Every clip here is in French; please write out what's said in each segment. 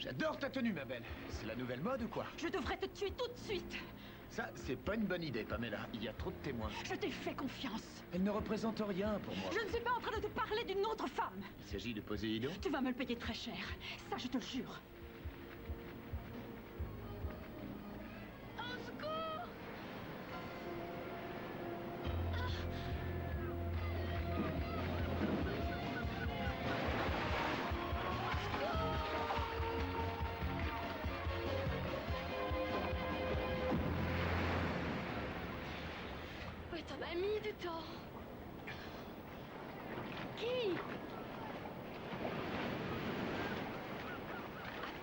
J'adore ta tenue, ma belle. C'est la nouvelle mode ou quoi? Je devrais te tuer tout de suite. Ça, c'est pas une bonne idée, Pamela. Il y a trop de témoins. Je t'ai fait confiance. Elle ne représente rien pour moi. Je ne suis pas en train de te parler d'une autre femme. Il s'agit de Poséidon? Tu vas me le payer très cher. Ça, je te le jure. Au secours! Ouais, t'en as mis du temps. Qui?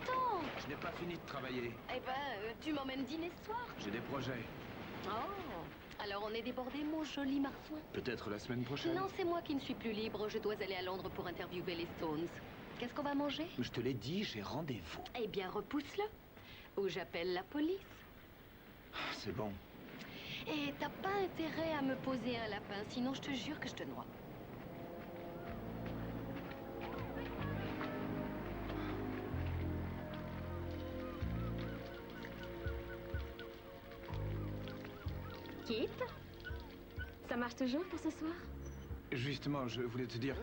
Attends. Je n'ai pas fini de travailler. Eh ben, tu m'emmènes dîner ce soir? J'ai des projets. Oh, alors on est débordé, mon joli marsouin. Peut-être la semaine prochaine? Non, c'est moi qui ne suis plus libre. Je dois aller à Londres pour interviewer les Stones. Qu'est-ce qu'on va manger? Je te l'ai dit, j'ai rendez-vous. Eh bien, repousse-le. Ou j'appelle la police. C'est bon. Et t'as pas intérêt à me poser un lapin, sinon je te jure que je te noie. Kit? Ça marche toujours pour ce soir? Justement, je voulais te dire...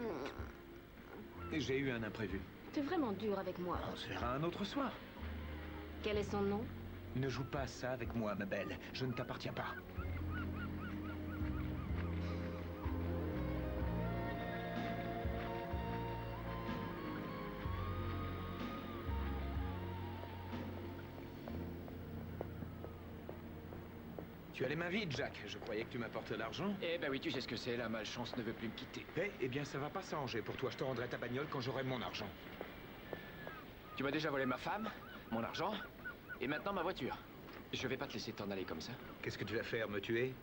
J'ai eu un imprévu. T'es vraiment dur avec moi. On se verra un autre soir. Quel est son nom? Ne joue pas à ça avec moi, ma belle. Je ne t'appartiens pas. Tu as les mains vides, Jack. Je croyais que tu m'apportais l'argent. Eh ben oui, tu sais ce que c'est, la malchance ne veut plus me quitter. Eh bien, ça va pas s'arranger pour toi. Je te rendrai ta bagnole quand j'aurai mon argent. Tu m'as déjà volé ma femme, mon argent, et maintenant ma voiture. Je vais pas te laisser t'en aller comme ça. Qu'est-ce que tu vas faire, me tuer?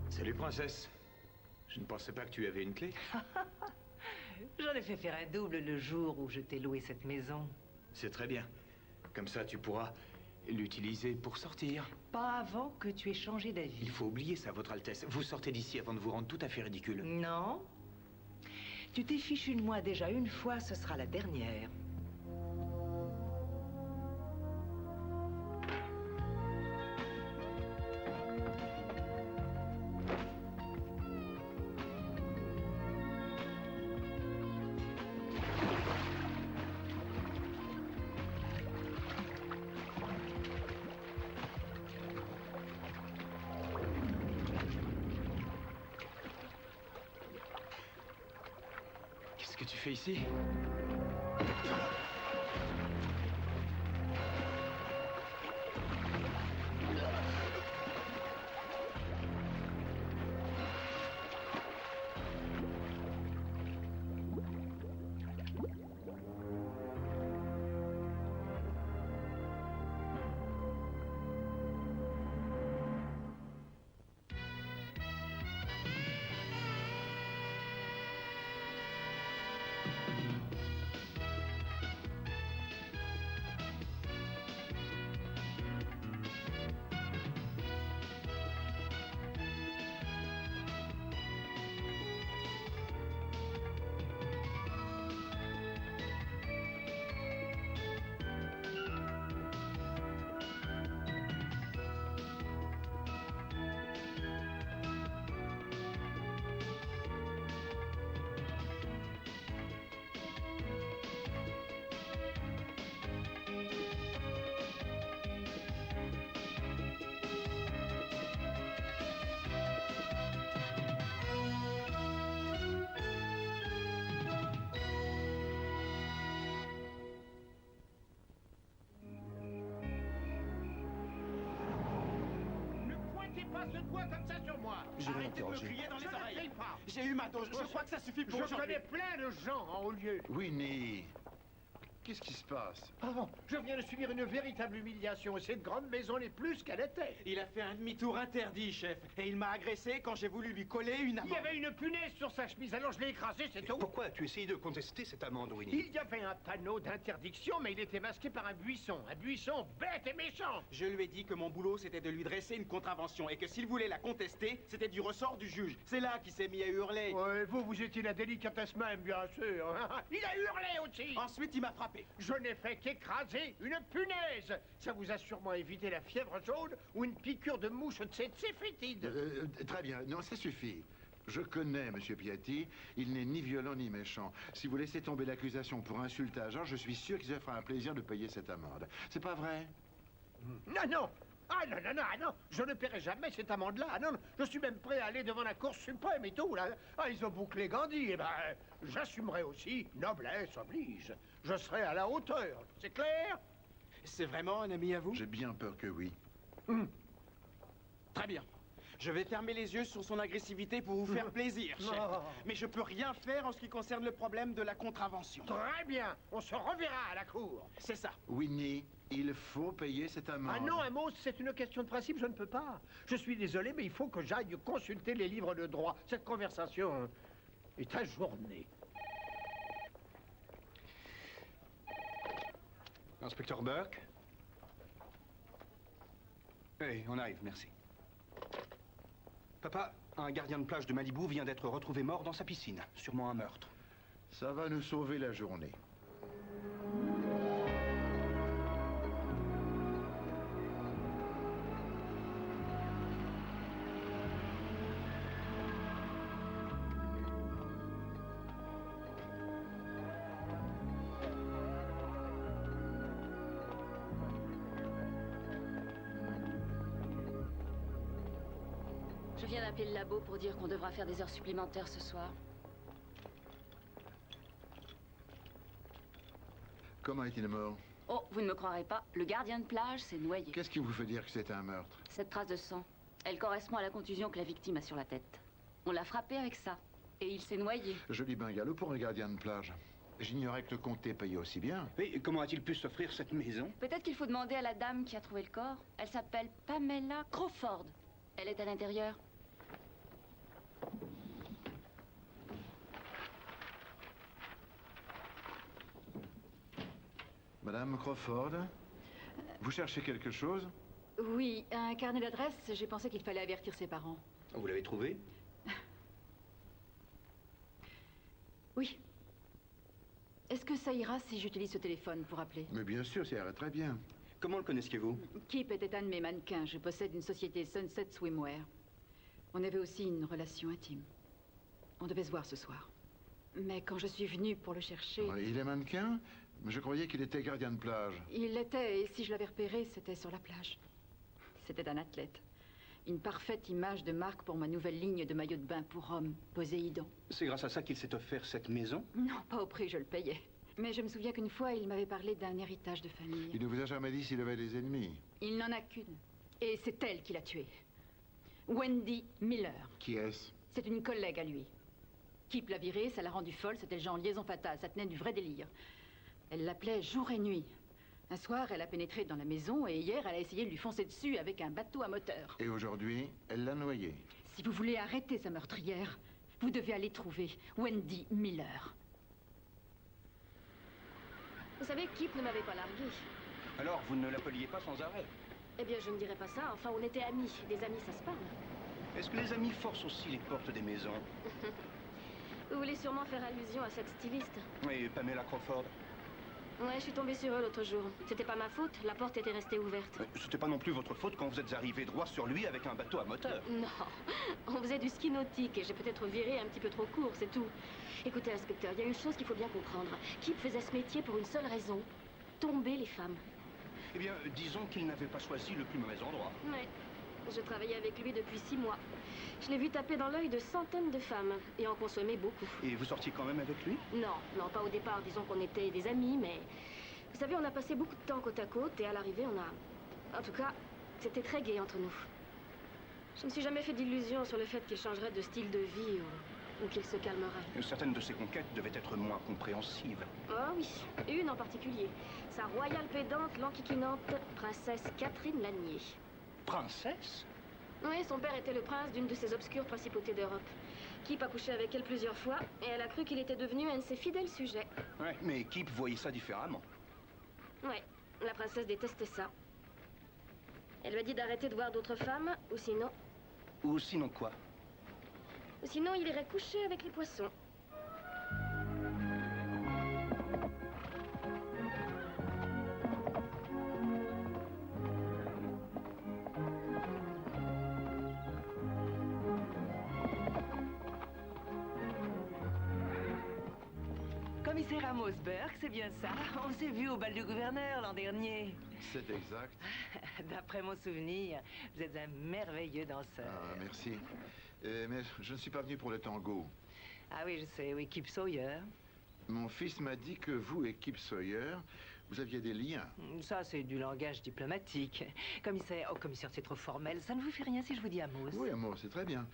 Salut, princesse. Je ne pensais pas que tu avais une clé. J'en ai fait faire un double le jour où je t'ai loué cette maison. C'est très bien. Comme ça, tu pourras l'utiliser pour sortir. Pas avant que tu aies changé d'avis. Il faut oublier ça, votre Altesse. Vous sortez d'ici avant de vous rendre tout à fait ridicule. Non. Tu t'es fichu de moi déjà une fois, ce sera la dernière. Qu'est-ce que tu fais ici? Je vais l'interroger. J'ai eu ma dose. Je crois que ça suffit pour aujourd'hui. Je connais plein de gens en haut lieu. Winnie, Qu'est-ce qui se passe? Oh, je viens de subir une véritable humiliation. Cette grande maison n'est plus ce qu'elle était. Il a fait un demi-tour interdit, chef. Et il m'a agressé quand j'ai voulu lui coller une amende. Il y avait une punaise sur sa chemise, alors je l'ai écrasé, c'est tout. Pourquoi as-tu essayé de contester cette amende, Winnie? Il y avait un panneau d'interdiction, mais il était masqué par un buisson. Un buisson bête et méchant. Je lui ai dit que mon boulot, c'était de lui dresser une contravention et que s'il voulait la contester, c'était du ressort du juge. C'est là qu'il s'est mis à hurler. Ouais, vous étiez la délicatesse même, bien sûr. Il a hurlé aussi. Ensuite, il m'a frappé. Je n'ai fait qu'écraser une punaise. Ça vous a sûrement évité la fièvre jaune ou une piqûre de mouche de cette fétide. Très bien, non, ça suffit. Je connais Monsieur Piatti, il n'est ni violent ni méchant. Si vous laissez tomber l'accusation pour insultage, je suis sûr qu'il se fera un plaisir de payer cette amende. C'est pas vrai? Non, non. Ah non, non, non, ah non, je ne paierai jamais cette amende-là. Ah non, je suis même prêt à aller devant la Cour suprême et tout, là. Ah, ils ont bouclé Gandhi, eh ben, j'assumerai aussi. Noblesse oblige. Je serai à la hauteur, c'est clair? C'est vraiment un ami à vous? J'ai bien peur que oui. Très bien. Je vais fermer les yeux sur son agressivité pour vous faire plaisir, chef. Oh. Mais je peux rien faire en ce qui concerne le problème de la contravention. Très bien, on se reverra à la Cour. C'est ça. Winnie, il faut payer cette amende. Ah non, un mot, c'est une question de principe, je ne peux pas. Je suis désolé, mais il faut que j'aille consulter les livres de droit. Cette conversation est ajournée. Inspecteur Burke? Oui, on arrive, merci. Papa, un gardien de plage de Malibu vient d'être retrouvé mort dans sa piscine. Sûrement un meurtre. Ça va nous sauver la journée. Je viens d'appeler le labo pour dire qu'on devra faire des heures supplémentaires ce soir. Comment est-il mort? Oh, vous ne me croirez pas, le gardien de plage s'est noyé. Qu'est-ce qui vous fait dire que c'est un meurtre? Cette trace de sang, elle correspond à la contusion que la victime a sur la tête. On l'a frappé avec ça, et il s'est noyé. Joli bungalow pour un gardien de plage. J'ignorais que le comté payait aussi bien. Et comment a-t-il pu s'offrir cette maison? Peut-être qu'il faut demander à la dame qui a trouvé le corps. Elle s'appelle Pamela Crawford. Elle est à l'intérieur. Madame Crawford, vous cherchez quelque chose? Oui, un carnet d'adresse. J'ai pensé qu'il fallait avertir ses parents. Vous l'avez trouvé? Oui. Est-ce que ça ira si j'utilise ce téléphone pour appeler? Mais bien sûr, ça irait très bien. Comment le connaissiez-vous? Kip était un de mes mannequins. Je possède une société Sunset Swimwear. On avait aussi une relation intime. On devait se voir ce soir. Mais quand je suis venue pour le chercher... Il est mannequin? Mais je croyais qu'il était gardien de plage. Il l'était, et si je l'avais repéré, c'était sur la plage. C'était un athlète. Une parfaite image de marque pour ma nouvelle ligne de maillot de bain pour hommes, Poséidon. C'est grâce à ça qu'il s'est offert cette maison? Non, pas au prix, je le payais. Mais je me souviens qu'une fois, il m'avait parlé d'un héritage de famille. Il ne vous a jamais dit s'il avait des ennemis? Il n'en a qu'une. Et c'est elle qui l'a tué. Wendy Miller. Qui est-ce? C'est une collègue à lui. Kip l'a virée, ça l'a rendue folle, c'était le genre liaison fatale, ça tenait du vrai délire. Elle l'appelait jour et nuit. Un soir, elle a pénétré dans la maison et hier, elle a essayé de lui foncer dessus avec un bateau à moteur. Et aujourd'hui, elle l'a noyé. Si vous voulez arrêter sa meurtrière, vous devez aller trouver Wendy Miller. Vous savez, Kip ne m'avait pas largué. Alors, vous ne l'appeliez pas sans arrêt? Eh bien, je ne dirais pas ça. Enfin, on était amis. Des amis, ça se parle. Est-ce que les amis forcent aussi les portes des maisons? Vous voulez sûrement faire allusion à cette styliste. Et Pamela Crawford? Ouais, je suis tombée sur eux l'autre jour. C'était pas ma faute, la porte était restée ouverte. C'était pas non plus votre faute quand vous êtes arrivé droit sur lui avec un bateau à moteur. Non, on faisait du ski nautique et j'ai peut-être viré un petit peu trop court, c'est tout. Écoutez, inspecteur, il y a une chose qu'il faut bien comprendre. Kip faisait ce métier pour une seule raison, tomber les femmes. Eh bien, disons qu'il n'avait pas choisi le plus mauvais endroit. Ouais, je travaillais avec lui depuis 6 mois. Je l'ai vu taper dans l'œil de centaines de femmes et en consommer beaucoup. Et vous sortiez quand même avec lui? Non, non, pas au départ. Disons qu'on était des amis, mais... Vous savez, on a passé beaucoup de temps côte à côte et à l'arrivée, on a... En tout cas, c'était très gai entre nous. Je ne me suis jamais fait d'illusions sur le fait qu'il changerait de style de vie ou qu'il se calmerait. Certaines de ses conquêtes devaient être moins compréhensives. Oh oui, une en particulier. Sa royale pédante, l'enquiquinante princesse Catherine Lanier. Princesse? Oui, son père était le prince d'une de ces obscures principautés d'Europe. Kip a couché avec elle plusieurs fois, et elle a cru qu'il était devenu un de ses fidèles sujets. Ouais, mais Kip voyait ça différemment. Ouais, la princesse détestait ça. Elle lui a dit d'arrêter de voir d'autres femmes, ou sinon... Ou sinon quoi? Sinon, il irait coucher avec les poissons. Commissaire Amos Burke, c'est bien ça. On s'est vu au bal du gouverneur l'an dernier. C'est exact. D'après mon souvenir, vous êtes un merveilleux danseur. Ah, merci. Mais je ne suis pas venu pour le tango. Ah oui, je sais, oui, Kip Sawyer. Mon fils m'a dit que vous et Kip Sawyer, vous aviez des liens. Ça, c'est du langage diplomatique. Commissaire, oh, commissaire, c'est trop formel. Ça ne vous fait rien si je vous dis Amos? Oui, Amos, c'est très bien.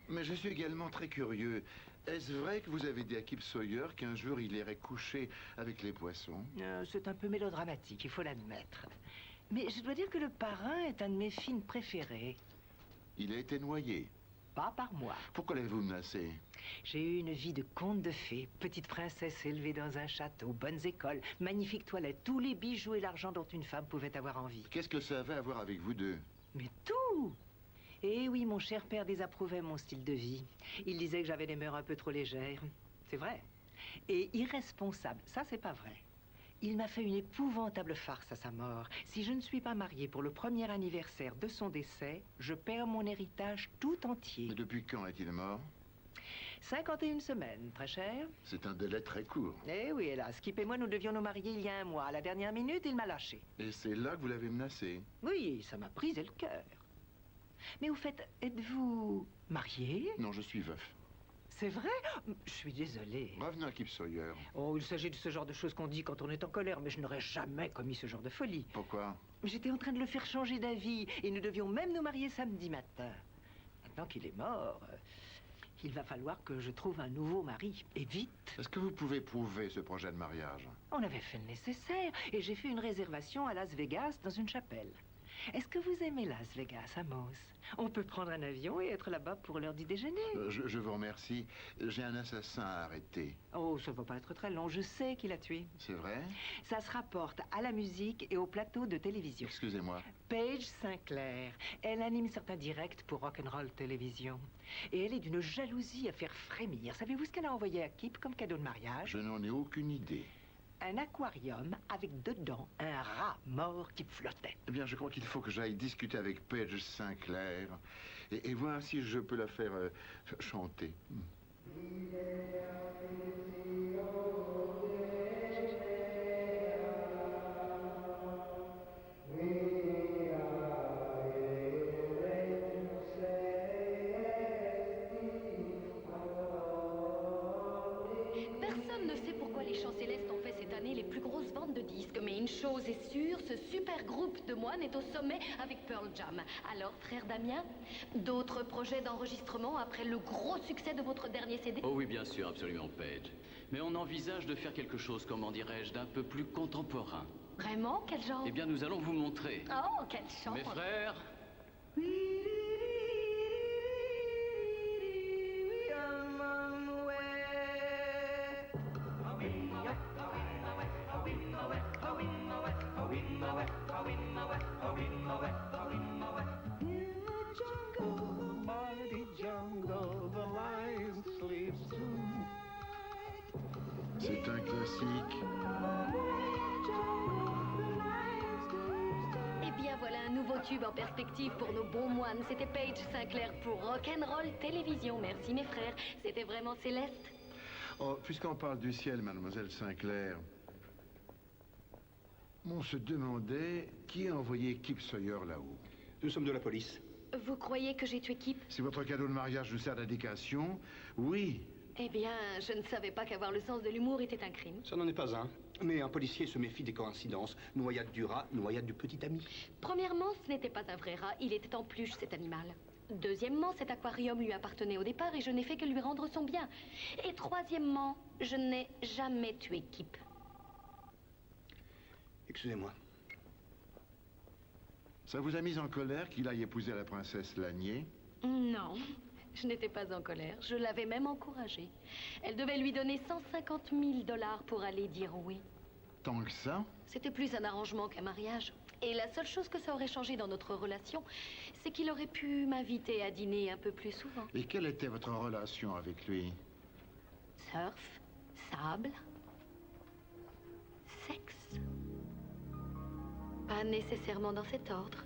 Mais je suis également très curieux. Est-ce vrai que vous avez dit à Kip Sawyer qu'un jour il irait coucher avec les poissons? C'est un peu mélodramatique, il faut l'admettre. Mais je dois dire que le parrain est un de mes films préférés. Il a été noyé. Pas par moi. Pourquoi l'avez-vous menacé? J'ai eu une vie de conte de fées. Petite princesse élevée dans un château, bonnes écoles, magnifiques toilettes, tous les bijoux et l'argent dont une femme pouvait avoir envie. Qu'est-ce que ça avait à voir avec vous deux? Mais tout! Eh oui, mon cher père désapprouvait mon style de vie. Il disait que j'avais des mœurs un peu trop légères. C'est vrai. Et irresponsable, ça c'est pas vrai. Il m'a fait une épouvantable farce à sa mort. Si je ne suis pas mariée pour le premier anniversaire de son décès, je perds mon héritage tout entier. Mais depuis quand est-il mort? 51 semaines, très cher. C'est un délai très court. Eh oui, hélas. Skip et moi, nous devions nous marier il y a un mois. À la dernière minute, il m'a lâché. Et c'est là que vous l'avez menacé? Oui, ça m'a brisé le cœur. Mais au fait, êtes-vous marié? Non, je suis veuf. C'est vrai? Je suis désolé. Revenons à Kip Sawyer. Oh, il s'agit de ce genre de choses qu'on dit quand on est en colère, mais je n'aurais jamais commis ce genre de folie. Pourquoi? J'étais en train de le faire changer d'avis, et nous devions même nous marier samedi matin. Maintenant qu'il est mort, il va falloir que je trouve un nouveau mari, et vite. Est-ce que vous pouvez prouver ce projet de mariage? On avait fait le nécessaire, et j'ai fait une réservation à Las Vegas dans une chapelle. Est-ce que vous aimez Las Vegas, Amos? On peut prendre un avion et être là-bas pour l'heure du déjeuner. Je vous remercie. J'ai un assassin à arrêter. Oh, ça va pas être très long. Je sais qui l'a tué. C'est vrai? Ça se rapporte à la musique et au plateau de télévision. Excusez-moi. Paige Sinclair. Elle anime certains directs pour Rock'n'Roll Télévision. Et elle est d'une jalousie à faire frémir. Savez-vous ce qu'elle a envoyé à Kip comme cadeau de mariage? Je n'en ai aucune idée. Un aquarium avec dedans un rat mort qui flottait. Eh bien, je crois qu'il faut que j'aille discuter avec Paige Sinclair et voir si je peux la faire chanter. Personne ne sait pourquoi les Chants Célestes ont fait cette année les plus grosses ventes de disques. Mais une chose est sûre, ce super groupe de moines est au sommet avec Pearl Jam. Alors, frère Damien, d'autres projets d'enregistrement après le gros succès de votre dernier CD? Oh oui, bien sûr, absolument, Paige. Mais on envisage de faire quelque chose, comment dirais-je, d'un peu plus contemporain. Vraiment? Quel genre? Eh bien, nous allons vous montrer. Oh, quelle chance! Mes frères, C'est un classique. Eh bien, voilà un nouveau tube en perspective pour nos bons moines. C'était Paige Sinclair pour Rock'n'Roll Télévision. Merci, mes frères. C'était vraiment céleste. Oh, puisqu'on parle du ciel, mademoiselle Sinclair, on se demandait qui a envoyé Kip Sawyer là-haut. Nous sommes de la police. Vous croyez que j'ai tué Kip? Si votre cadeau de mariage nous sert d'indication, oui. Eh bien, je ne savais pas qu'avoir le sens de l'humour était un crime. Ça n'en est pas un. Mais un policier se méfie des coïncidences. Noyade du rat, noyade du petit ami. Premièrement, ce n'était pas un vrai rat. Il était en peluche, cet animal. Deuxièmement, cet aquarium lui appartenait au départ et je n'ai fait que lui rendre son bien. Et troisièmement, je n'ai jamais tué Kip. Excusez-moi. Ça vous a mis en colère qu'il aille épouser la princesse Lanier? Non, je n'étais pas en colère. Je l'avais même encouragée. Elle devait lui donner 150 000 $ pour aller dire oui. Tant que ça? C'était plus un arrangement qu'un mariage. Et la seule chose que ça aurait changé dans notre relation, c'est qu'il aurait pu m'inviter à dîner un peu plus souvent. Et quelle était votre relation avec lui? Surf, sable, sexe. Pas nécessairement dans cet ordre.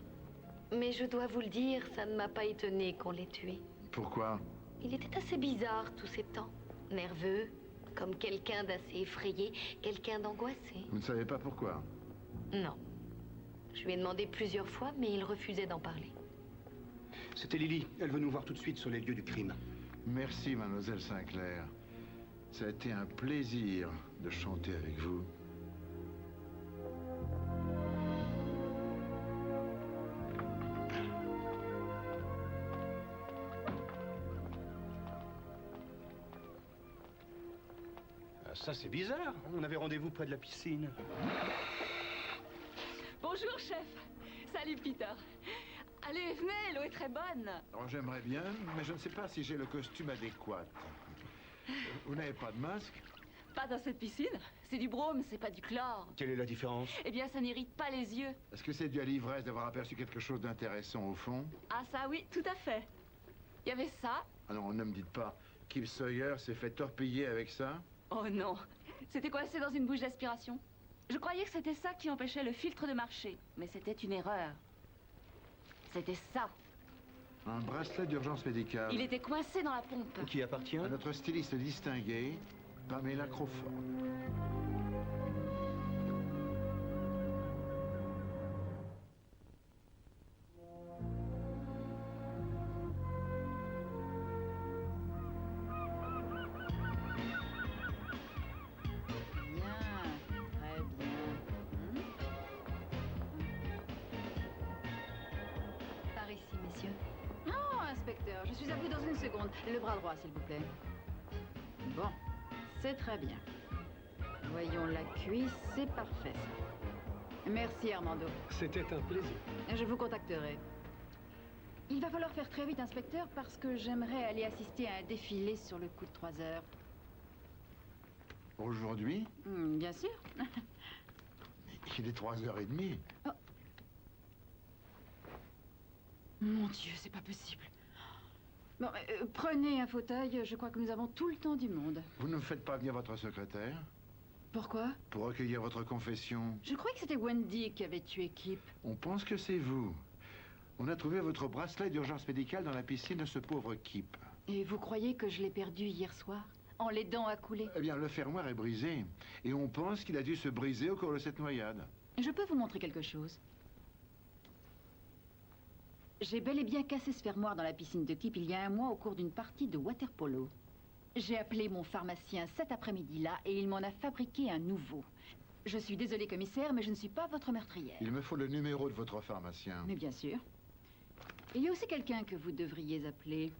Mais je dois vous le dire, ça ne m'a pas étonné qu'on l'ait tué. Pourquoi? Il était assez bizarre tous ces temps. Nerveux, comme quelqu'un d'assez effrayé, quelqu'un d'angoissé. Vous ne savez pas pourquoi? Non. Je lui ai demandé plusieurs fois, mais il refusait d'en parler. C'était Lily. Elle veut nous voir tout de suite sur les lieux du crime. Merci, mademoiselle Sinclair. Ça a été un plaisir de chanter avec vous. Ça, c'est bizarre. On avait rendez-vous près de la piscine. Bonjour, chef. Salut, Peter. Allez, venez, l'eau est très bonne. Alors, j'aimerais bien, mais je ne sais pas si j'ai le costume adéquat. Vous n'avez pas de masque? Pas dans cette piscine. C'est du brome, c'est pas du chlore. Quelle est la différence? Eh bien, ça n'irrite pas les yeux. Est-ce que c'est dû à l'ivresse d'avoir aperçu quelque chose d'intéressant au fond? Ah, ça, oui, tout à fait. Il y avait ça. Ah non, ne me dites pas. Kip Sawyer s'est fait torpiller avec ça? Oh non. C'était coincé dans une bouche d'aspiration. Je croyais que c'était ça qui empêchait le filtre de marcher. Mais c'était une erreur. C'était ça. Un bracelet d'urgence médicale. Il était coincé dans la pompe. Qui appartient à notre styliste distinguée, Pamela Crawford. Je suis à vous dans une seconde. Le bras droit, s'il vous plaît. Bon, c'est très bien. Voyons la cuisse, c'est parfait, ça. Merci, Armando. C'était un plaisir. Je vous contacterai. Il va falloir faire très vite, inspecteur, parce que j'aimerais aller assister à un défilé sur le coup de 3 heures. Aujourd'hui? Bien sûr. Il est 3h30. Oh. Mon Dieu, c'est pas possible. Bon, prenez un fauteuil, je crois que nous avons tout le temps du monde. Vous ne me faites pas venir votre secrétaire? Pourquoi? Pour recueillir votre confession. Je croyais que c'était Wendy qui avait tué Kip. On pense que c'est vous. On a trouvé votre bracelet d'urgence médicale dans la piscine de ce pauvre Kip. Et vous croyez que je l'ai perdu hier soir, en l'aidant à couler? Eh bien, le fermoir est brisé. Et on pense qu'il a dû se briser au cours de cette noyade. Je peux vous montrer quelque chose? J'ai bel et bien cassé ce fermoir dans la piscine de Kip il y a un mois au cours d'une partie de water-polo. J'ai appelé mon pharmacien cet après-midi-là et il m'en a fabriqué un nouveau. Je suis désolée, commissaire, mais je ne suis pas votre meurtrière. Il me faut le numéro de votre pharmacien. Mais bien sûr. Il y a aussi quelqu'un que vous devriez appeler.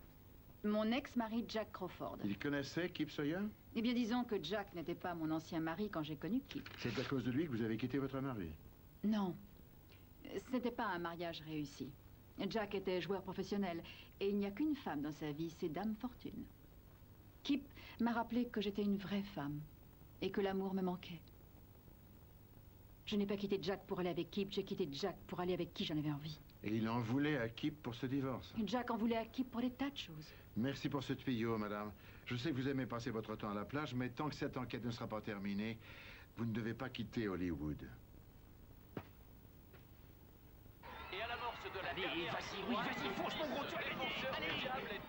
Mon ex-mari Jack Crawford. Il connaissait Kip Sawyer? Eh bien, disons que Jack n'était pas mon ancien mari quand j'ai connu Kip. C'est à cause de lui que vous avez quitté votre mari? Non. Ce n'était pas un mariage réussi. Jack était joueur professionnel, et il n'y a qu'une femme dans sa vie, c'est Dame Fortune. Kip m'a rappelé que j'étais une vraie femme, et que l'amour me manquait. Je n'ai pas quitté Jack pour aller avec Kip, j'ai quitté Jack pour aller avec qui j'en avais envie. Et il en voulait à Kip pour ce divorce? Jack en voulait à Kip pour des tas de choses. Merci pour ce tuyau, madame. Je sais que vous aimez passer votre temps à la plage, mais tant que cette enquête ne sera pas terminée, vous ne devez pas quitter Hollywood. Et à l'amorce de la allez, vas-y, oui, vas-y, fonce mon gros, tu vas gagner. Allez,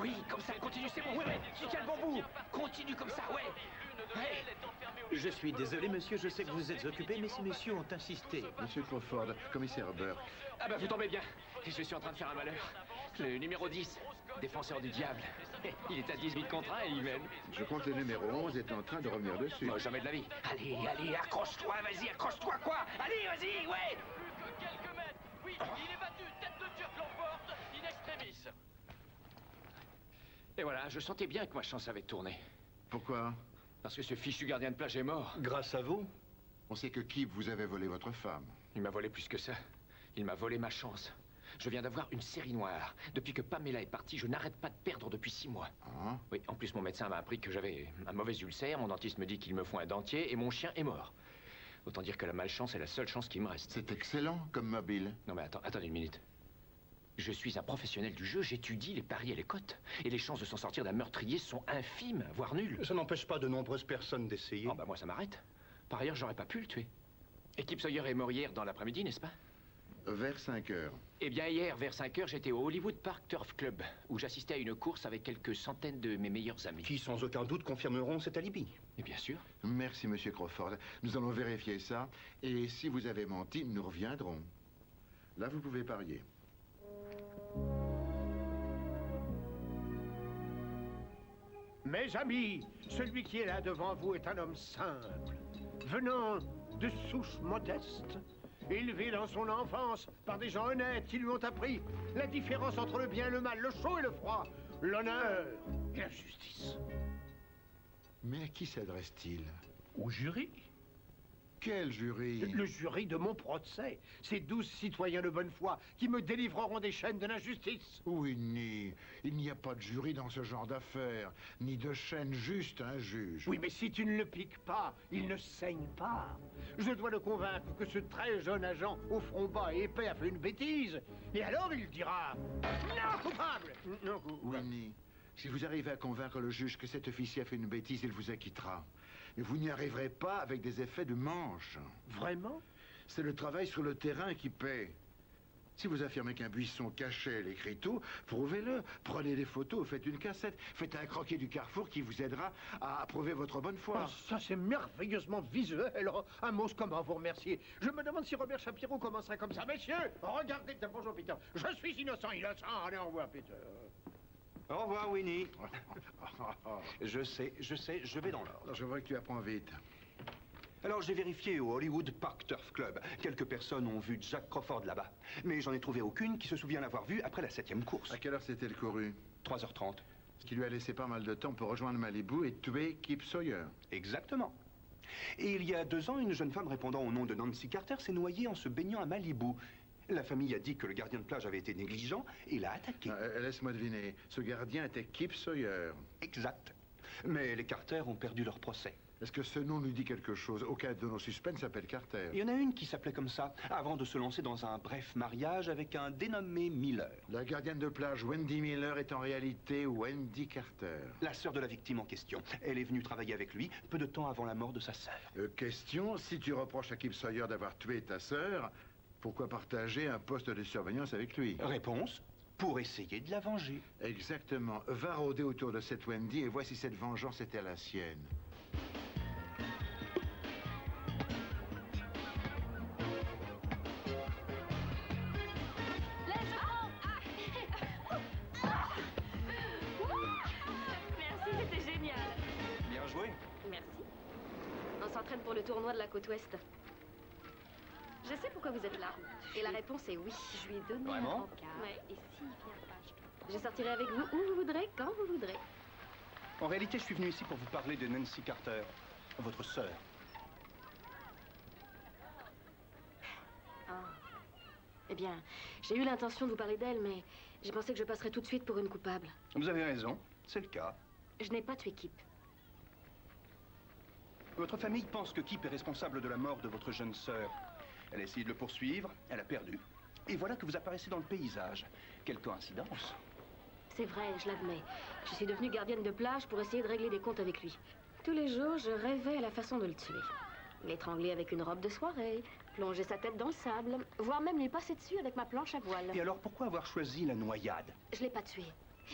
oui, comme ça, continue, c'est bon, ouais, tu tiens le bon bout. Continue comme ça, ouais. Je suis désolé, monsieur, je sais que vous êtes occupé, mais ces messieurs ont insisté. Monsieur Crawford, commissaire Burke. Ah bah, vous tombez bien. Je suis en train de faire un malheur. Le numéro 10, défenseur du diable. Il est à 18 contre 1 et il mène. Je crois que le numéro 11 est en train de revenir dessus. Moi, jamais de la vie. Allez, allez, accroche-toi, vas-y, accroche-toi, quoi. Allez, vas-y, ouais. Oui, il est battu, tête de turc l'emporte, in extremis. Et voilà, je sentais bien que ma chance avait tourné. Pourquoi? Parce que ce fichu gardien de plage est mort. Grâce à vous? On sait que Kip vous avait volé votre femme. Il m'a volé plus que ça. Il m'a volé ma chance. Je viens d'avoir une série noire. Depuis que Pamela est partie, je n'arrête pas de perdre depuis 6 mois. Ah. Oui, en plus mon médecin m'a appris que j'avais un mauvais ulcère, mon dentiste me dit qu'il me faut un dentier et mon chien est mort. Autant dire que la malchance est la seule chance qui me reste. C'est excellent comme mobile. Non mais attends une minute. Je suis un professionnel du jeu, j'étudie les paris et les cotes. Et les chances de s'en sortir d'un meurtrier sont infimes, voire nulles. Ça n'empêche pas de nombreuses personnes d'essayer. Oh bah moi ça m'arrête. Par ailleurs, j'aurais pas pu le tuer. Et Kip Sawyer est mort hier dans l'après-midi, n'est-ce pas? Vers 5 heures. Eh bien hier, vers 5 heures, j'étais au Hollywood Park Turf Club, où j'assistais à une course avec quelques centaines de mes meilleurs amis. Qui, sans aucun doute, confirmeront cet alibi. Et bien sûr. Merci, monsieur Crawford. Nous allons vérifier ça. Et si vous avez menti, nous reviendrons. Là, vous pouvez parier. Mes amis, celui qui est là devant vous est un homme simple, venant de souche modeste, élevé dans son enfance par des gens honnêtes qui lui ont appris la différence entre le bien et le mal, le chaud et le froid, l'honneur et la justice. Mais à qui s'adresse-t-il? Au jury. Quel jury? Le jury de mon procès. Ces 12 citoyens de bonne foi qui me délivreront des chaînes de l'injustice. Winnie, il n'y a pas de jury dans ce genre d'affaires, ni de chaîne, juste un juge. Oui, mais si tu ne le piques pas, il ne saigne pas. Je dois le convaincre que ce très jeune agent au front bas et épais a fait une bêtise. Et alors il dira non coupable. Non coupable. Winnie, si vous arrivez à convaincre le juge que cet officier a fait une bêtise, il vous acquittera. Mais vous n'y arriverez pas avec des effets de manche. Vraiment? C'est le travail sur le terrain qui paie. Si vous affirmez qu'un buisson cachait l'écriteau, prouvez-le. Prenez des photos, faites une cassette, faites un croquis du carrefour qui vous aidera à prouver votre bonne foi. Oh, ça, c'est merveilleusement visuel. Oh, Amos, comment vous remercier? Je me demande si Robert Shapiro commencerait comme ça. Messieurs, regardez, bonjour Peter. Je suis innocent. Allez, au revoir, Peter. Au revoir, Winnie. Je sais, je vais dans l'ordre. Je vois que tu apprends vite. Alors, j'ai vérifié au Hollywood Park Turf Club. Quelques personnes ont vu Jack Crawford là-bas. Mais j'en ai trouvé aucune qui se souvient l'avoir vu après la 7e course. À quelle heure s'était-il couru? 3h30. Ce qui lui a laissé pas mal de temps pour rejoindre Malibu et tuer Kip Sawyer. Exactement. Et il y a 2 ans, une jeune femme répondant au nom de Nancy Carter s'est noyée en se baignant à Malibu. La famille a dit que le gardien de plage avait été négligent et l'a attaqué. Laisse-moi deviner. Ce gardien était Kip Sawyer. Exact. Mais les Carter ont perdu leur procès. Est-ce que ce nom nous dit quelque chose? Aucun de nos suspects s'appelle Carter. Il y en a une qui s'appelait comme ça, avant de se lancer dans un bref mariage avec un dénommé Miller. La gardienne de plage Wendy Miller est en réalité Wendy Carter. La sœur de la victime en question. Elle est venue travailler avec lui peu de temps avant la mort de sa sœur. Question, si tu reproches à Kip Sawyer d'avoir tué ta sœur, pourquoi partager un poste de surveillance avec lui? Réponse, pour essayer de la venger. Exactement. Va rôder autour de cette Wendy et vois si cette vengeance était la sienne. Merci, c'était génial. Bien joué. Merci. On s'entraîne pour le tournoi de la côte ouest. Je sais pourquoi vous êtes là. Et la réponse est oui. Je lui ai donné un Vraiment? rencard. Ouais. Et s'il vient pas, je sortirai avec vous où vous voudrez, quand vous voudrez. En réalité, je suis venu ici pour vous parler de Nancy Carter, votre sœur. Ah. Eh bien, j'ai eu l'intention de vous parler d'elle, mais j'ai pensé que je passerais tout de suite pour une coupable. Vous avez raison, c'est le cas. Je n'ai pas tué Kip. Votre famille pense que Kip est responsable de la mort de votre jeune sœur. Elle a essayé de le poursuivre, elle a perdu. Et voilà que vous apparaissez dans le paysage. Quelle coïncidence. C'est vrai, je l'admets. Je suis devenue gardienne de plage pour essayer de régler des comptes avec lui. Tous les jours, je rêvais à la façon de le tuer. L'étrangler avec une robe de soirée, plonger sa tête dans le sable, voire même lui passer dessus avec ma planche à voile. Et alors, pourquoi avoir choisi la noyade? Je l'ai pas tué.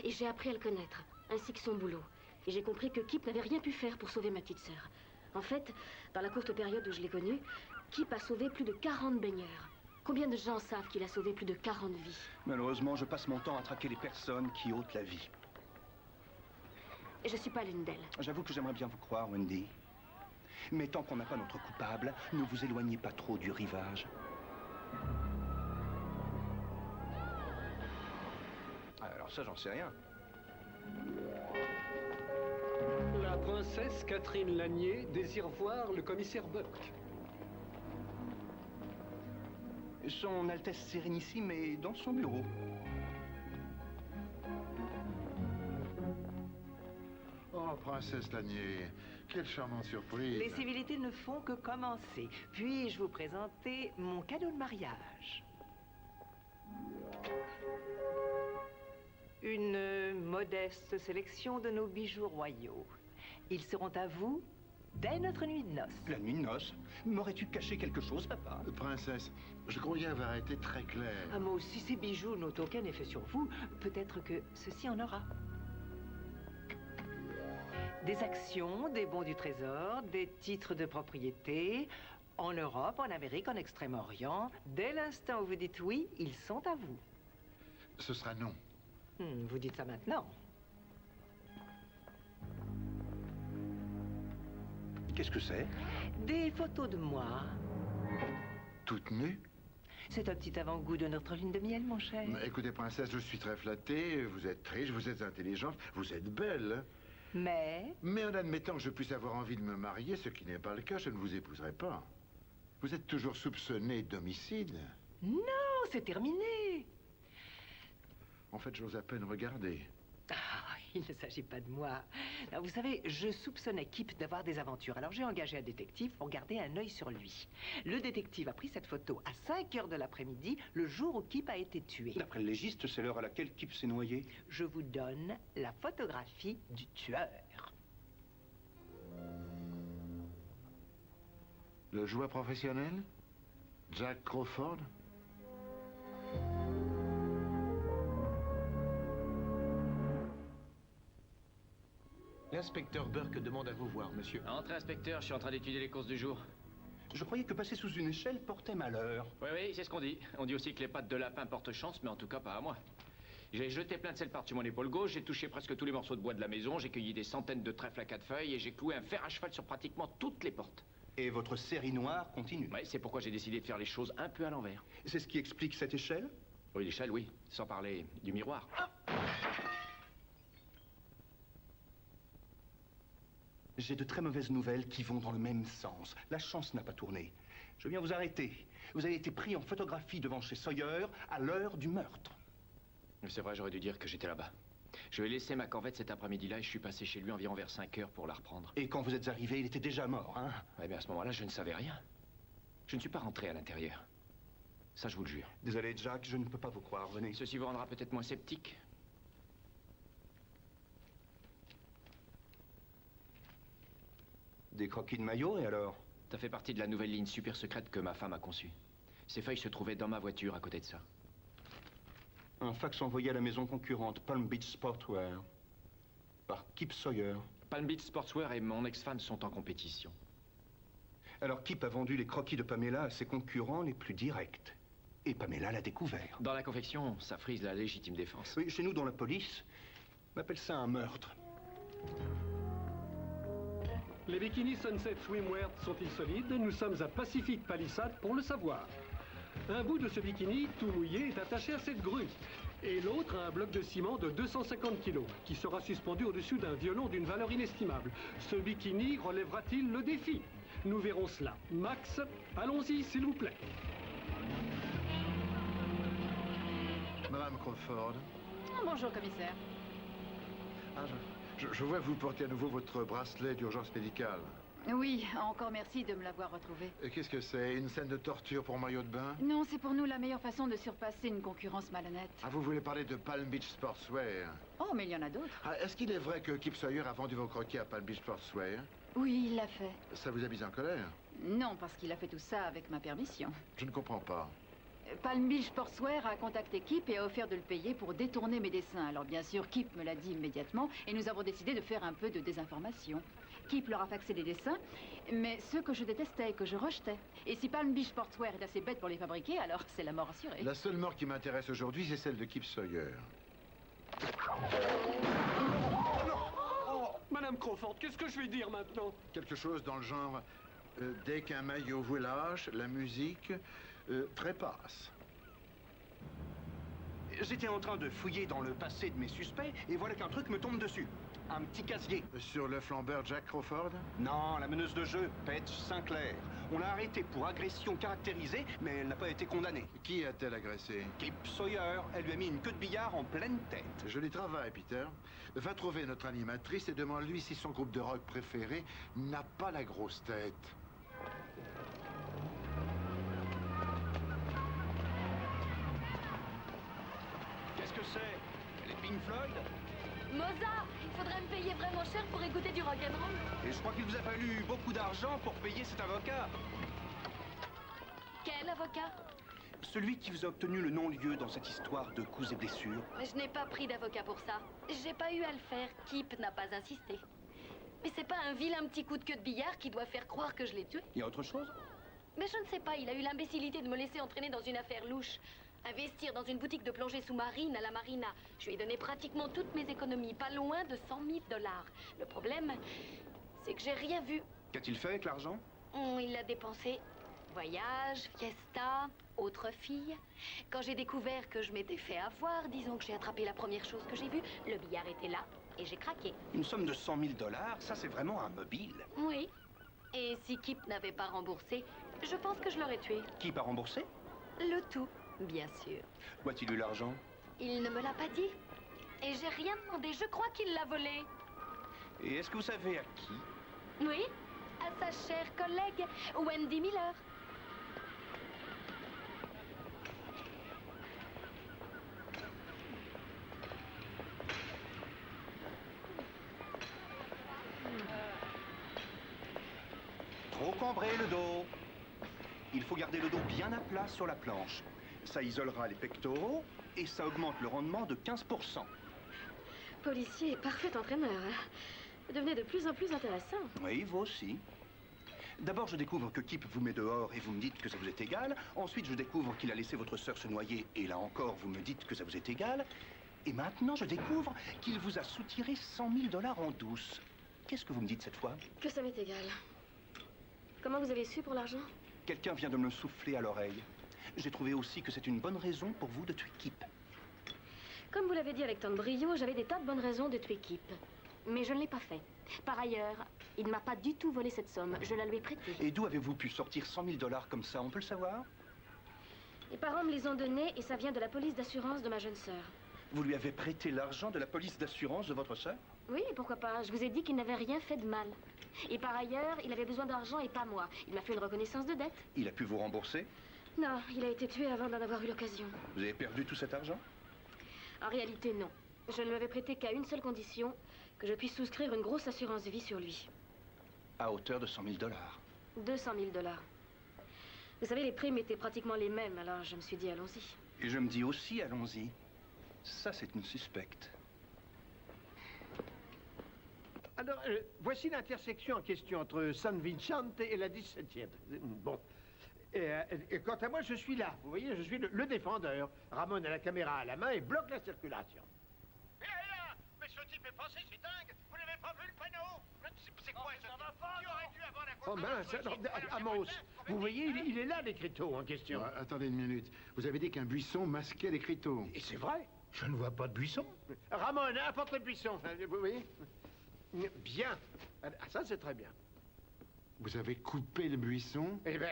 Et j'ai appris à le connaître, ainsi que son boulot. Et j'ai compris que Kip n'avait rien pu faire pour sauver ma petite sœur. En fait, dans la courte période où je l'ai connu, Kip a sauvé plus de 40 baigneurs. Combien de gens savent qu'il a sauvé plus de 40 vies? Malheureusement, je passe mon temps à traquer les personnes qui ôtent la vie. Et je suis pas l'une d'elles. J'avoue que j'aimerais bien vous croire, Wendy. Mais tant qu'on n'a pas notre coupable, ne vous éloignez pas trop du rivage. Alors ça, j'en sais rien. princesse Catherine Lanier désire voir le commissaire Buck. Son Altesse Sérénissime est dans son bureau. Oh, princesse Lanier, quelle charmante surprise. Les civilités ne font que commencer. Puis-je vous présenter mon cadeau de mariage? Une modeste sélection de nos bijoux royaux. Ils seront à vous dès notre nuit de noces. La nuit de noces? M'aurais-tu caché quelque chose, papa? Princesse, je croyais avoir été très clair. Ah, moi aussi, ces bijoux n'ont aucun effet sur vous. Peut-être que ceci en aura. Des actions, des bons du trésor, des titres de propriété, en Europe, en Amérique, en Extrême-Orient. Dès l'instant où vous dites oui, ils sont à vous. Ce sera non. Vous dites ça maintenant. Qu'est-ce que c'est? Des photos de moi. Toute nue? C'est un petit avant-goût de notre lune de miel, mon cher. Écoutez, princesse, je suis très flatté. Vous êtes riche, vous êtes intelligente, vous êtes belle. Mais en admettant que je puisse avoir envie de me marier, ce qui n'est pas le cas, je ne vous épouserai pas. Vous êtes toujours soupçonné d'homicide. Non, c'est terminé. En fait, j'ose à peine regarder. Ah, il ne s'agit pas de moi. Alors, vous savez, je soupçonnais Kip d'avoir des aventures. Alors j'ai engagé un détective pour garder un œil sur lui. Le détective a pris cette photo à 5 heures de l'après-midi, le jour où Kip a été tué. D'après le légiste, c'est l'heure à laquelle Kip s'est noyé. Je vous donne la photographie du tueur. Le joueur professionnel? Jack Crawford? L'inspecteur Burke demande à vous voir, monsieur. Entrez, inspecteur, je suis en train d'étudier les courses du jour. Je croyais que passer sous une échelle portait malheur. Oui, c'est ce qu'on dit. On dit aussi que les pattes de lapin portent chance, mais en tout cas pas à moi. J'ai jeté plein de sel par-dessus mon épaule gauche, j'ai touché presque tous les morceaux de bois de la maison, j'ai cueilli des centaines de trèfles à 4 feuilles et j'ai cloué un fer à cheval sur pratiquement toutes les portes. Et votre série noire continue? Oui, c'est pourquoi j'ai décidé de faire les choses un peu à l'envers. C'est ce qui explique cette échelle? Oui, l'échelle, oui. Sans parler du miroir. J'ai de très mauvaises nouvelles qui vont dans le même sens. La chance n'a pas tourné. Je viens vous arrêter. Vous avez été pris en photographie devant chez Sawyer à l'heure du meurtre. C'est vrai, j'aurais dû dire que j'étais là-bas. Je vais laisser ma corvette cet après-midi-là et je suis passé chez lui environ vers 5 heures pour la reprendre. Et quand vous êtes arrivé, il était déjà mort, hein? Eh bien, à ce moment-là, je ne savais rien. Je ne suis pas rentré à l'intérieur. Ça, je vous le jure. Désolé, Jack, je ne peux pas vous croire. Venez. Ceci vous rendra peut-être moins sceptique. Des croquis de maillot, et alors? Ça fait partie de la nouvelle ligne super secrète que ma femme a conçue. Ces feuilles se trouvaient dans ma voiture à côté de ça. Un fax envoyé à la maison concurrente, Palm Beach Sportswear, par Kip Sawyer. Palm Beach Sportswear et mon ex-femme sont en compétition. Alors Kip a vendu les croquis de Pamela à ses concurrents les plus directs. Et Pamela l'a découvert. Dans la confection, ça frise la légitime défense. Oui, chez nous, dans la police, on appelle ça un meurtre. Les bikinis Sunset Swimwear sont-ils solides? Nous sommes à Pacific Palisades pour le savoir. Un bout de ce bikini, tout mouillé, est attaché à cette grue. Et l'autre à un bloc de ciment de 250 kilos, qui sera suspendu au-dessus d'un violon d'une valeur inestimable. Ce bikini relèvera-t-il le défi? Nous verrons cela. Max, allons-y, s'il vous plaît. Madame Crawford. Bonjour, commissaire. Ah, je vois que vous portez à nouveau votre bracelet d'urgence médicale. Oui, encore merci de me l'avoir retrouvé. Qu'est-ce que c'est? Une scène de torture pour maillot de bain? Non, c'est pour nous la meilleure façon de surpasser une concurrence malhonnête. Ah, vous voulez parler de Palm Beach Sportswear? Oh, mais il y en a d'autres. Ah, est-ce qu'il est vrai que Kip Sawyer a vendu vos croquis à Palm Beach Sportswear? Oui, il l'a fait. Ça vous a mis en colère? Non, parce qu'il a fait tout ça avec ma permission. Je ne comprends pas. Palm Beach Sportswear a contacté Kip et a offert de le payer pour détourner mes dessins. Alors bien sûr, Kip me l'a dit immédiatement et nous avons décidé de faire un peu de désinformation. Kip leur a faxé des dessins, mais ceux que je détestais et que je rejetais. Et si Palm Beach Sportswear est assez bête pour les fabriquer, alors c'est la mort assurée. La seule mort qui m'intéresse aujourd'hui, c'est celle de Kip Sawyer. Madame Crawford, qu'est-ce que je vais dire maintenant? Quelque chose dans le genre, dès qu'un maillot vous lâche, la musique trépasse. J'étais en train de fouiller dans le passé de mes suspects, et voilà qu'un truc me tombe dessus. Un petit casier. Sur le flambeur Jack Crawford? Non, la meneuse de jeu, Paige Sinclair. On l'a arrêtée pour agression caractérisée, mais elle n'a pas été condamnée. Qui a-t-elle agressé? Kip Sawyer. Elle lui a mis une queue de billard en pleine tête. Joli travail, Peter. Va trouver notre animatrice et demande-lui si son groupe de rock préféré n'a pas la grosse tête. Qu'est-ce que c'est? Les Pink Floyd? Mozart, il faudrait me payer vraiment cher pour écouter du rock'n'roll. Et je crois qu'il vous a fallu beaucoup d'argent pour payer cet avocat. Quel avocat? Celui qui vous a obtenu le non-lieu dans cette histoire de coups et blessures. Mais je n'ai pas pris d'avocat pour ça. J'ai pas eu à le faire. Kip n'a pas insisté. Mais c'est pas un vilain petit coup de queue de billard qui doit faire croire que je l'ai tué. Il y a autre chose? Mais je ne sais pas, il a eu l'imbécilité de me laisser entraîner dans une affaire louche. Investir dans une boutique de plongée sous-marine à la marina. Je lui ai donné pratiquement toutes mes économies, pas loin de 100 000 $. Le problème, c'est que j'ai rien vu. Qu'a-t-il fait avec l'argent? Il l'a dépensé. Voyage, fiesta, autre fille. Quand j'ai découvert que je m'étais fait avoir, disons que j'ai attrapé la première chose que j'ai vue, le billard était là et j'ai craqué. Une somme de 100 000 $, ça c'est vraiment un mobile. Oui. Et si Kip n'avait pas remboursé, je pense que je l'aurais tué. Kip a remboursé? Le tout, bien sûr. Où a-t-il eu l'argent? Il ne me l'a pas dit. Et j'ai rien demandé, je crois qu'il l'a volé. Et est-ce que vous savez à qui? Oui, à sa chère collègue, Wendy Miller. Trop cambré le dos. Il faut garder le dos bien à plat sur la planche. Ça isolera les pectoraux et ça augmente le rendement de 15%. Policier et parfait entraîneur. Vous devenez de plus en plus intéressant. Oui, vous aussi. D'abord, je découvre que Kip vous met dehors et vous me dites que ça vous est égal. Ensuite, je découvre qu'il a laissé votre sœur se noyer et là encore, vous me dites que ça vous est égal. Et maintenant, je découvre qu'il vous a soutiré 100 000 $ en douce. Qu'est-ce que vous me dites cette fois? Que ça m'est égal. Comment vous avez su pour l'argent? Quelqu'un vient de me souffler à l'oreille. J'ai trouvé aussi que c'est une bonne raison pour vous de tuer Kip. Comme vous l'avez dit avec tant de brio, j'avais des tas de bonnes raisons de tuer Kip. Mais je ne l'ai pas fait. Par ailleurs, il ne m'a pas du tout volé cette somme. Je la lui ai prêtée. Et d'où avez-vous pu sortir 100 000 $ comme ça? On peut le savoir? Les parents me les ont donnés et ça vient de la police d'assurance de ma jeune sœur. Vous lui avez prêté l'argent de la police d'assurance de votre sœur? Oui, pourquoi pas. Je vous ai dit qu'il n'avait rien fait de mal. Et par ailleurs, il avait besoin d'argent et pas moi. Il m'a fait une reconnaissance de dette. Il a pu vous rembourser? Non, il a été tué avant d'en avoir eu l'occasion. Vous avez perdu tout cet argent? En réalité, non. Je ne lui avais prêté qu'à une seule condition, que je puisse souscrire une grosse assurance vie sur lui. À hauteur de 100 000 $. 200 000 $. Vous savez, les primes étaient pratiquement les mêmes, alors je me suis dit, allons-y. Et je me dis aussi, allons-y. Ça, c'est une suspecte. Alors, voici l'intersection en question entre San Vicente et la 17e. Bon. Et quant à moi, je suis là. Vous voyez, je suis le défendeur. Ramon a la caméra à la main et bloque la circulation. Hé là! Mais ce type est passé, c'est dingue! Vous n'avez pas vu le panneau? C'est quoi ça? Ça va pas! Qui aurait dû avoir la Oh mince, alors, Amos, vous voyez, il est là, l'écriteau en question. Attendez une minute. Vous avez dit qu'un buisson masquait l'écriteau. Et c'est vrai. Je ne vois pas de buisson. Ramon, apporte le buisson. Vous voyez? Bien. Ah, ça, c'est très bien. Vous avez coupé le buisson? Eh bien,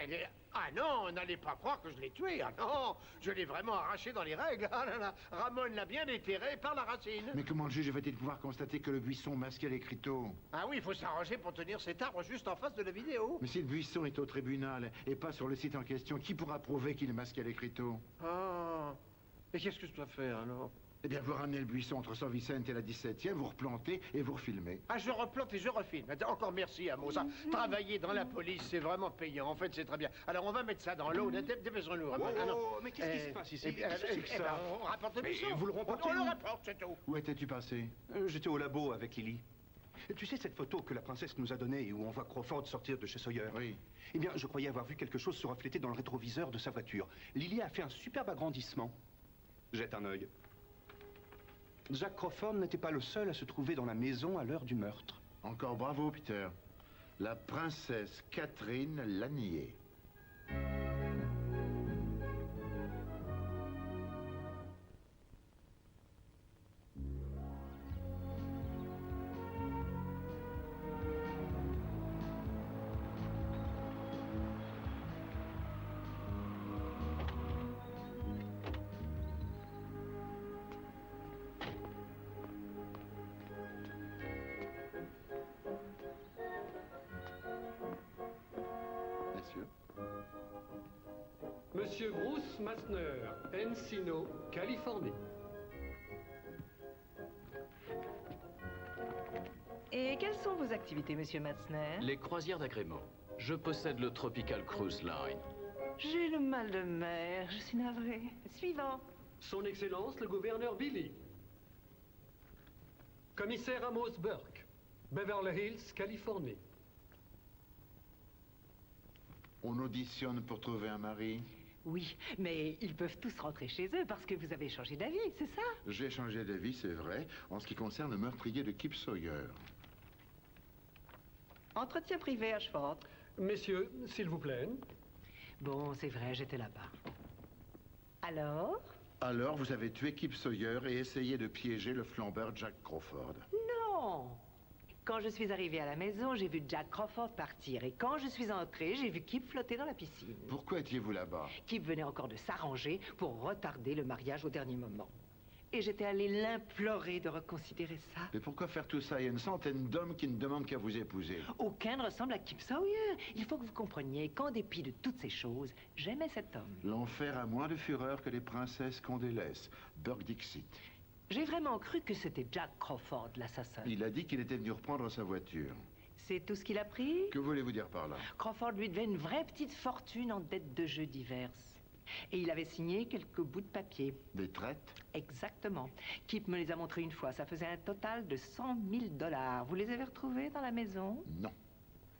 ah non, n'allez pas croire que je l'ai tué. Ah non, je l'ai vraiment arraché dans les règles. Ah là là, Ramon l'a bien déterré par la racine. Mais comment le juge va-t-il pouvoir constater que le buisson masquait l'écriteau? Ah oui, il faut s'arranger pour tenir cet arbre juste en face de la vidéo. Mais si le buisson est au tribunal et pas sur le site en question, qui pourra prouver qu'il masquait l'écriteau? Ah, mais qu'est-ce que je dois faire alors? Eh bien, vous ramenez le buisson entre San Vicente et la 17e, vous replantez et vous refilmez. Ah, je replante et je refilme. Encore merci, Amos. Travailler dans la police, c'est vraiment payant. En fait, c'est très bien. Alors, on va mettre ça dans l'eau. Dépêchons-nous. Mais qu'est-ce qui se passe ici? Qu'est-ce que c'est que ça? On rapporte le buisson. Vous le remportez? On le rapporte, c'est tout. Où étais-tu passé? J'étais au labo avec Lily. Tu sais cette photo que la princesse nous a donnée et où on voit Crawford sortir de chez Sawyer? Oui. Eh bien, je croyais avoir vu quelque chose se refléter dans le rétroviseur de sa voiture. Lily a fait un superbe agrandissement. Jette un œil. Jack Crawford n'était pas le seul à se trouver dans la maison à l'heure du meurtre. Encore bravo, Peter. La princesse Catherine l'a nié. Monsieur Bruce Massner, Encino, Californie. Et quelles sont vos activités, monsieur Matzner? Les croisières d'agrément. Je possède le Tropical Cruise Line. J'ai le mal de mer, je suis navré. Suivant. Son Excellence, le gouverneur Billy. Commissaire Amos Burke, Beverly Hills, Californie. On auditionne pour trouver un mari? Oui, mais ils peuvent tous rentrer chez eux parce que vous avez changé d'avis, c'est ça? J'ai changé d'avis, c'est vrai, en ce qui concerne le meurtrier de Kip Sawyer. Entretien privé, Ashford. Messieurs, s'il vous plaît. Bon, c'est vrai, j'étais là-bas. Alors? Alors, vous avez tué Kip Sawyer et essayé de piéger le flambeur Jack Crawford. Non! Quand je suis arrivée à la maison, j'ai vu Jack Crawford partir. Et quand je suis entrée, j'ai vu Kip flotter dans la piscine. Pourquoi étiez-vous là-bas? Kip venait encore de s'arranger pour retarder le mariage au dernier moment. Et j'étais allée l'implorer de reconsidérer ça. Mais pourquoi faire tout ça? Il y a une centaine d'hommes qui ne demandent qu'à vous épouser. Aucun ne ressemble à Kip Sawyer. Il faut que vous compreniez qu'en dépit de toutes ces choses, j'aimais cet homme. L'enfer a moins de fureur que les princesses qu'on délaisse. Burke Dixit. J'ai vraiment cru que c'était Jack Crawford, l'assassin. Il a dit qu'il était venu reprendre sa voiture. C'est tout ce qu'il a pris? Que voulez-vous dire par là? Crawford lui devait une vraie petite fortune en dettes de jeux diverses. Et il avait signé quelques bouts de papier. Des traites? Exactement. Kip me les a montrés une fois. Ça faisait un total de 100 000 $. Vous les avez retrouvés dans la maison? Non.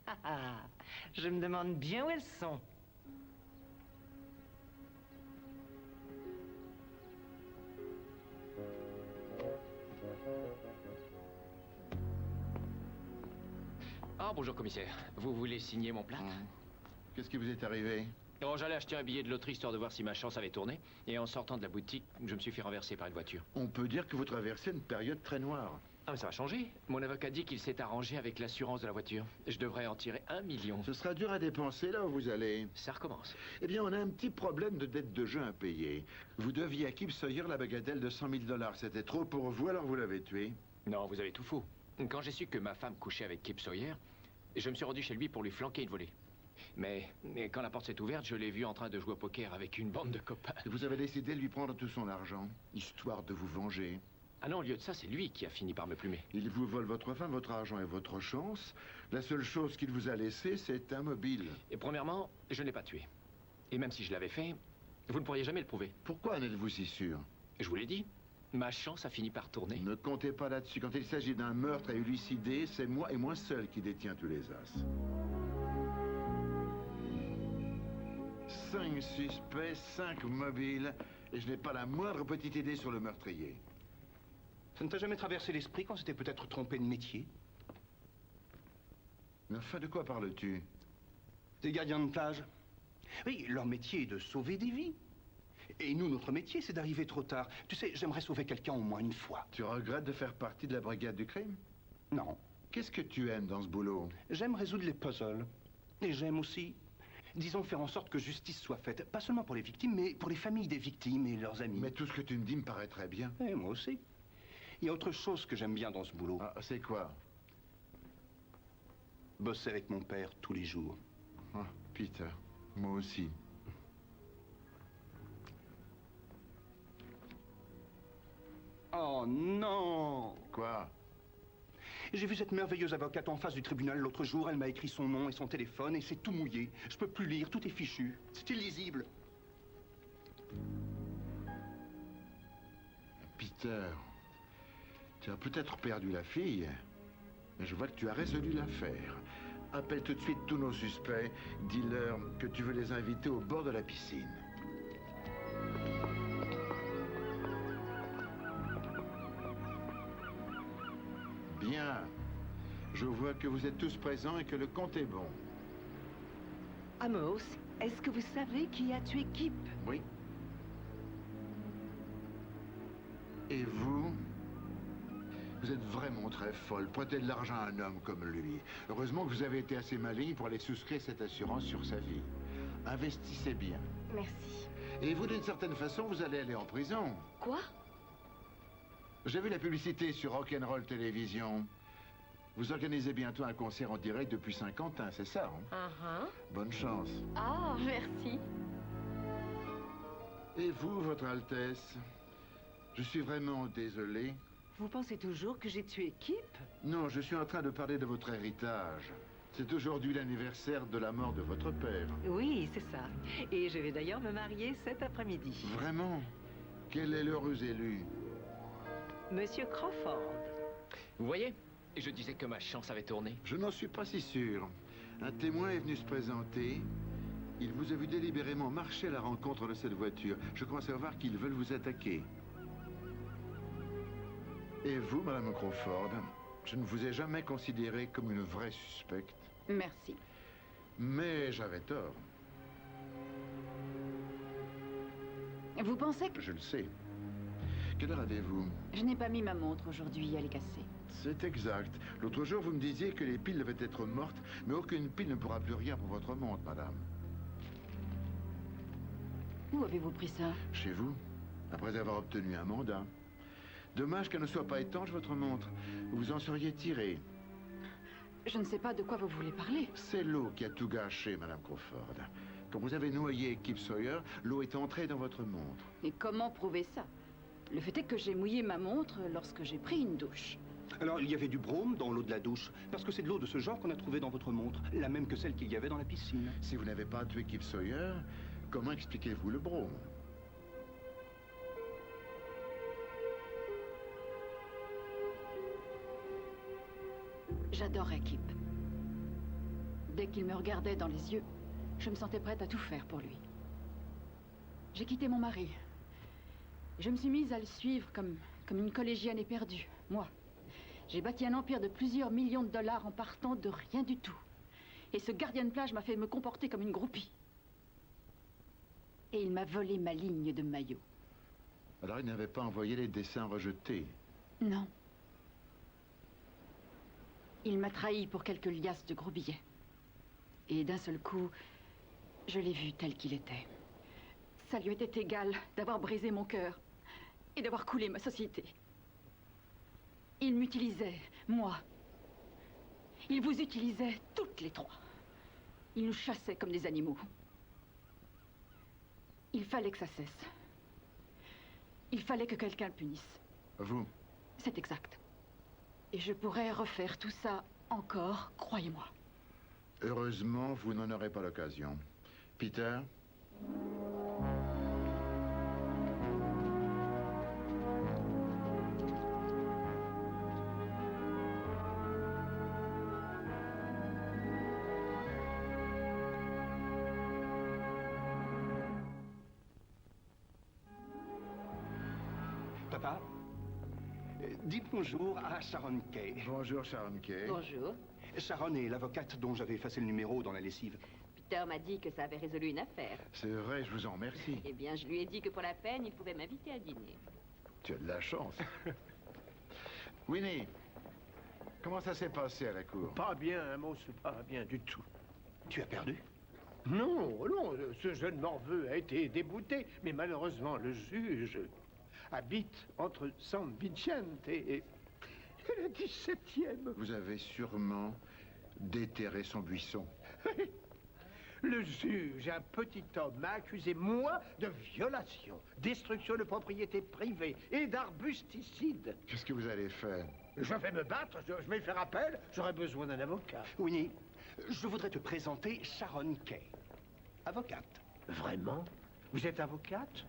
Ah ah, je me demande bien où elles sont. Ah, bonjour, commissaire. Vous voulez signer mon plâtre? Qu'est-ce qui vous est arrivé? Oh, j'allais acheter un billet de loterie histoire de voir si ma chance avait tourné. Et en sortant de la boutique, je me suis fait renverser par une voiture. On peut dire que vous traversez une période très noire. Ah, mais ça va changer. Mon avocat dit qu'il s'est arrangé avec l'assurance de la voiture. Je devrais en tirer 1 million. Ce sera dur à dépenser là où vous allez. Ça recommence. Eh bien, on a un petit problème de dette de jeu impayée. Vous deviez à Kip Sawyer la bagatelle de 100 000 $. C'était trop pour vous, alors vous l'avez tué. Non, vous avez tout faux. Quand j'ai su que ma femme couchait avec Kip Sawyer, je me suis rendu chez lui pour lui flanquer une volée. Mais quand la porte s'est ouverte, je l'ai vu en train de jouer au poker avec une bande de copains. Et vous avez décidé de lui prendre tout son argent, histoire de vous venger. Ah non, au lieu de ça, c'est lui qui a fini par me plumer. Il vous vole votre femme, votre argent et votre chance. La seule chose qu'il vous a laissée, c'est un mobile. Et premièrement, je ne l'ai pas tué. Et même si je l'avais fait, vous ne pourriez jamais le prouver. Pourquoi en êtes-vous si sûr? Je vous l'ai dit, ma chance a fini par tourner. Ne comptez pas là-dessus. Quand il s'agit d'un meurtre à élucider, c'est moi et moi seul qui détient tous les as. 5 suspects, 5 mobiles, et je n'ai pas la moindre petite idée sur le meurtrier. Ça ne t'a jamais traversé l'esprit qu'on s'était peut-être trompé de métier? Mais enfin, de quoi parles-tu? Des gardiens de plage. Oui, leur métier est de sauver des vies. Et nous, notre métier, c'est d'arriver trop tard. Tu sais, j'aimerais sauver quelqu'un au moins une fois. Tu regrettes de faire partie de la brigade du crime? Non. Qu'est-ce que tu aimes dans ce boulot? J'aime résoudre les puzzles. Et j'aime aussi, disons, faire en sorte que justice soit faite. Pas seulement pour les victimes, mais pour les familles des victimes et leurs amis. Mais tout ce que tu me dis me paraît très bien. Et moi aussi. Il y a autre chose que j'aime bien dans ce boulot. Ah, c'est quoi? Bosser avec mon père tous les jours. Ah, Peter, moi aussi. Oh non! Quoi? J'ai vu cette merveilleuse avocate en face du tribunal l'autre jour. Elle m'a écrit son nom et son téléphone et c'est tout mouillé. Je peux plus lire, tout est fichu. C'est illisible. Peter, tu as peut-être perdu la fille, mais je vois que tu as résolu l'affaire. Appelle tout de suite tous nos suspects. Dis-leur que tu veux les inviter au bord de la piscine. Bien. Je vois que vous êtes tous présents et que le compte est bon. Amos, est-ce que vous savez qui a tué Kip? Oui. Et vous? Vous êtes vraiment très folle. Prêtez de l'argent à un homme comme lui. Heureusement que vous avez été assez maligne pour aller souscrire cette assurance sur sa vie. Investissez bien. Merci. Et vous, d'une certaine façon, vous allez aller en prison. Quoi? J'ai vu la publicité sur Rock'n'Roll Télévision. Vous organisez bientôt un concert en direct depuis Saint-Quentin, c'est ça, hein? Uh-huh. Bonne chance. Ah, merci. Et vous, Votre Altesse? Je suis vraiment désolé. Vous pensez toujours que j'ai tué Kip? Non, je suis en train de parler de votre héritage. C'est aujourd'hui l'anniversaire de la mort de votre père. Oui, c'est ça. Et je vais d'ailleurs me marier cet après-midi. Vraiment? Quel est l'heureux élu? Monsieur Crawford. Vous voyez? Je disais que ma chance avait tourné. Je n'en suis pas si sûr. Un témoin est venu se présenter. Il vous a vu délibérément marcher à la rencontre de cette voiture. Je crois savoir qu'ils veulent vous attaquer. Et vous, Madame Crawford, je ne vous ai jamais considérée comme une vraie suspecte. Merci. Mais j'avais tort. Vous pensez que... Je le sais. Quelle heure avez-vous? Je n'ai pas mis ma montre aujourd'hui, elle est cassée. C'est exact. L'autre jour, vous me disiez que les piles devaient être mortes, mais aucune pile ne pourra plus rien pour votre montre, madame. Où avez-vous pris ça? Chez vous, après avoir obtenu un mandat. Dommage qu'elle ne soit pas étanche, votre montre. Vous en seriez tiré. Je ne sais pas de quoi vous voulez parler. C'est l'eau qui a tout gâché, Madame Crawford. Quand vous avez noyé Kip Sawyer, l'eau est entrée dans votre montre. Et comment prouver ça? Le fait est que j'ai mouillé ma montre lorsque j'ai pris une douche. Alors, il y avait du brome dans l'eau de la douche, parce que c'est de l'eau de ce genre qu'on a trouvée dans votre montre, la même que celle qu'il y avait dans la piscine. Si vous n'avez pas tué Kip Sawyer, comment expliquez-vous le brome? J'adorais Kip. Dès qu'il me regardait dans les yeux, je me sentais prête à tout faire pour lui. J'ai quitté mon mari. Je me suis mise à le suivre comme une collégienne éperdue, moi. J'ai bâti un empire de plusieurs millions de dollars en partant de rien du tout. Et ce gardien de plage m'a fait me comporter comme une groupie. Et il m'a volé ma ligne de maillot. Alors il n'avait pas envoyé les dessins rejetés? Non. Il m'a trahi pour quelques liasses de gros billets. Et d'un seul coup, je l'ai vu tel qu'il était. Ça lui était égal d'avoir brisé mon cœur et d'avoir coulé ma société. Il m'utilisait, moi. Il vous utilisait toutes les trois. Il nous chassait comme des animaux. Il fallait que ça cesse. Il fallait que quelqu'un le punisse. Vous? C'est exact. Et je pourrais refaire tout ça encore, croyez-moi. Heureusement, vous n'en aurez pas l'occasion. Peter? Papa, dites bonjour à Sharon Kay. Bonjour, Sharon Kay. Bonjour. Sharon est l'avocate dont j'avais effacé le numéro dans la lessive. Peter m'a dit que ça avait résolu une affaire. C'est vrai, je vous en remercie. Eh bien, je lui ai dit que pour la peine, il pouvait m'inviter à dîner. Tu as de la chance. Winnie, comment ça s'est passé à la cour? Pas bien, un mot, c'est pas bien du tout. Tu as perdu? Non, non, ce jeune morveux a été débouté, mais malheureusement, le juge habite entre San Vicente et la 17e. Vous avez sûrement déterré son buisson. Le juge, un petit homme, m'a accusé, moi, de violation, destruction de propriété privée et d'arbusticide. Qu'est-ce que vous allez faire? Je vais me battre, je vais faire appel, j'aurai besoin d'un avocat. Winnie, je voudrais te présenter Sharon Kay, avocate. Vraiment? Vous êtes avocate?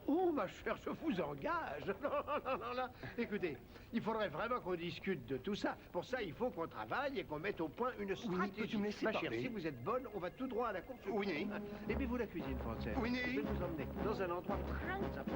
Oh, ma chère, je vous engage. Non, non, non, non. Écoutez, il faudrait vraiment qu'on discute de tout ça. Pour ça, il faut qu'on travaille et qu'on mette au point une stratégie. peux-tu me laisser Ma chère, parler? si vous êtes bonne, on va tout droit à la cour. Winnie. Aimez-vous la cuisine française? Winnie. Je vais vous emmener dans un endroit très important.